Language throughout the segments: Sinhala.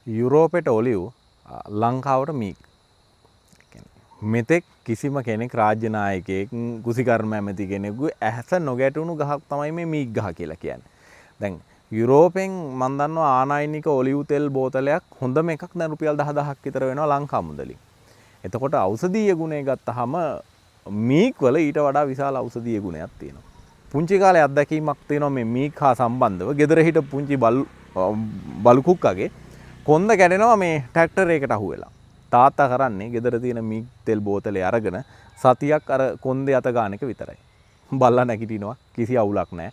යුරෝපෙට ඔලිව් ලංකාවට මීක්. මෙතෙක් කිසිම කෙනෙක් රාජ්‍ය නායකයෙක් කුසිකර්ම ඇමති කෙනෙකු ඇහැස නොගැටුණු ගහක් තමයි මේ මීක් ගහ කියලා කියන්නේ. දැන් යුරෝපෙන් මම දන්නවා ආනයනික ඔලිව් තෙල් බෝතලයක් හොඳම එකක් දැන් රුපියල් 10000ක් විතර වෙනවා ලංකා මුදලින්. එතකොට ඖෂධීය ගුණය ගත්තාම මීක් වල ඊට වඩා විශාල ඖෂධීය ගුණයක් තියෙනවා. පුංචි කාලේ අත්දැකීමක් තියෙනවා මේ මීක් හා සම්බන්ධව. ගෙදර හිටපු පුංචි බලු කුක්කගේ කොන්ද කැඩෙනවා මේ ට්‍රැක්ටර් එකකට අහුවෙලා. තාත්තා කරන්නේ ගෙදර තියෙන මීක් තෙල් බෝතලේ අරගෙන සතියක් අර කොන්දේ අත ගන්න එක විතරයි. බල්ලා නැගිටිනවා කිසි අවුලක් නැහැ.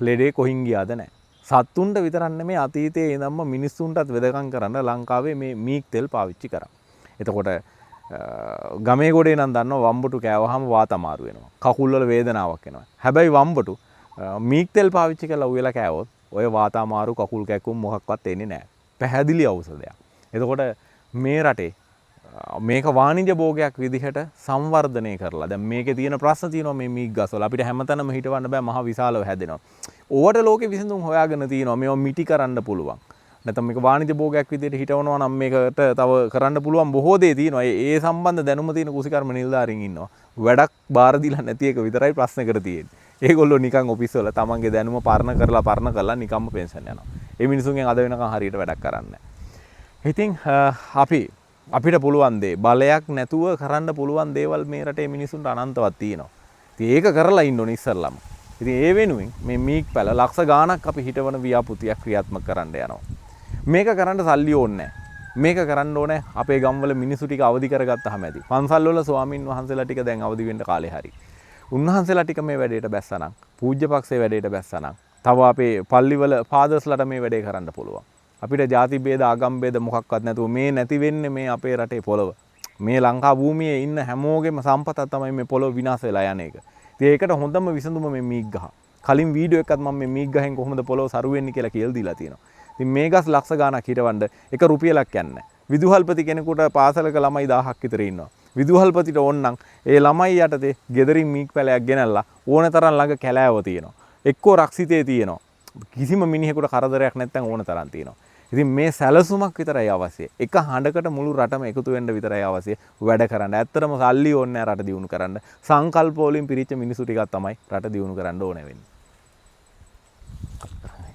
ලෙඩේ කොහින් ගියාද නැහැ. සත්තුන්ට විතරක් නෙමෙයි අතීතයේ ඉඳන්ම මිනිස්සුන්ටත් වෙදකම් කරන්න ලංකාවේ මේ මීක් තෙල් පාවිච්චි කරා. එතකොට ගමේ ගොඩේ නම් දන්නවා වම්බටු කෑවහම වාත අමාරු වෙනවා. කකුල් වල වේදනාවක් එනවා. හැබැයි වම්බටු මීක් තෙල් පාවිච්චි කරලා උයලා කෑවොත් ඔය වාත අමාරු කකුල් කැක්කුම් මොකක්වත් එන්නේ නැහැ. පැහැදිලි ඖෂධයක්. එතකොට මේ රටේ මේක වාණිජ භෝගයක් විදිහට සංවර්ධනය කරලා දැන් මේකේ තියෙන ප්‍රශ්න තියෙනවා මේ මීක් ගස්වල අපිට හැමතැනම හිටවන්න බෑ මහ විශාලව හැදෙනවා. ඕවට ලෝකෙ විසඳුම් හොයාගෙන තියෙනවා මේවා මිටි කරන්න පුළුවන්. නැත්නම් මේක වාණිජ භෝගයක් විදිහට හිටවනවා නම් මේකට තව කරන්න පුළුවන් බොහෝ දේ තියෙනවා. ඒ සම්බන්ධ දැනුම තියෙන කුසිකර්ම නිලධාරීන් ඉන්නවා. වැඩක් බාර දීලා නැති එක විතරයි ප්‍රශ්නකට තියෙන්නේ. ඒගොල්ලෝ නිකන් ඔෆිස් වල තමන්ගේ දැනුම පරණ කරලා නිකම්ම පෙන්ෂන් යනවා. ඒ මිනිසුන්ගෙන් අද වෙනකන් හරියට වැඩක් කරන්නේ නැහැ. ඉතින් අපිට පුළුවන් දේ බලයක් නැතුව කරන්න පුළුවන් දේවල් මේ රටේ මිනිසුන්ට අනන්තවත් තියෙනවා. ඉතින් ඒක කරලා ඉන්න ඕනේ ඉස්සල්ලාම. ඉතින් ඒ වෙනුවෙන් මේ මීක් පැල ලක්ෂ ගාණක් අපි හිටවන ව්‍යාපෘතියක් ක්‍රියාත්මක කරන්න යනවා. මේක කරන්න සල්ලි ඕනේ නැහැ. මේක කරන්න ඕනේ අපේ ගම්වල මිනිස්සු ටික අවදි කරගත්තාම ඇති. පන්සල් වල ස්වාමින් වහන්සේලා ටික දැන් අවදි වෙන්න කාලේ හරි. උන්වහන්සේලා ටික මේ වැඩේට බැස්සනම්, පූජ්‍ය පක්ෂයේ වැඩේට බැස්සනම්, තව අපේ පල්ලිවල ෆාදර්ස්ලාට මේ වැඩේ කරන්න පුළුවන්. අපිට ಜಾති ભેද ආගම් ભેද මොකක්වත් නැතුව මේ නැති වෙන්නේ මේ අපේ රටේ පොළව. මේ ලංකා භූමියේ ඉන්න හැමෝගෙම සම්පතක් තමයි මේ පොළව විනාශ වෙලා යන එක. ඉතින් ඒකට හොඳම විසඳුම මේ මීක් ගහ. කලින් වීඩියෝ එකක්ත් මම මේ මීක් ගහෙන් කොහොමද පොළව සරු වෙන්නේ කියලා කියලා දීලා තියෙනවා. ඉතින් මේ ගස් ලක්ෂ ගාණක් හිටවන්න එක රුපියලක් යන්නේ. විදුහල්පති කෙනෙකුට පාසලක ළමයි 1000ක් විතර ඉන්නවා. විදුහල්පතිට ඕනනම් ඒ ළමයි යටතේ ගෙදරින් මීක් පැලයක් ගෙනල්ලා ඕන තරම් ළඟ කැලෑව තියෙනවා. එක්කෝ රක්සිතේ තියෙනවා. කිසිම මිනිහෙකුට කරදරයක් නැත්නම් ඕන තරම් තියෙනවා. ඉතින් මේ සැලසුමක් විතරයි අවශ්‍ය. එක හඬකට මුළු රටම එකතු වෙන්න විතරයි අවශ්‍ය වැඩ කරන්න. ඇත්තටම සල්ලි ඕනේ නැහැ රට දියුණු කරන්න. සංකල්ප වලින් පිරිච්ච මිනිසු ටිකක් තමයි රට දියුණු කරන්න ඕනේ වෙන්නේ.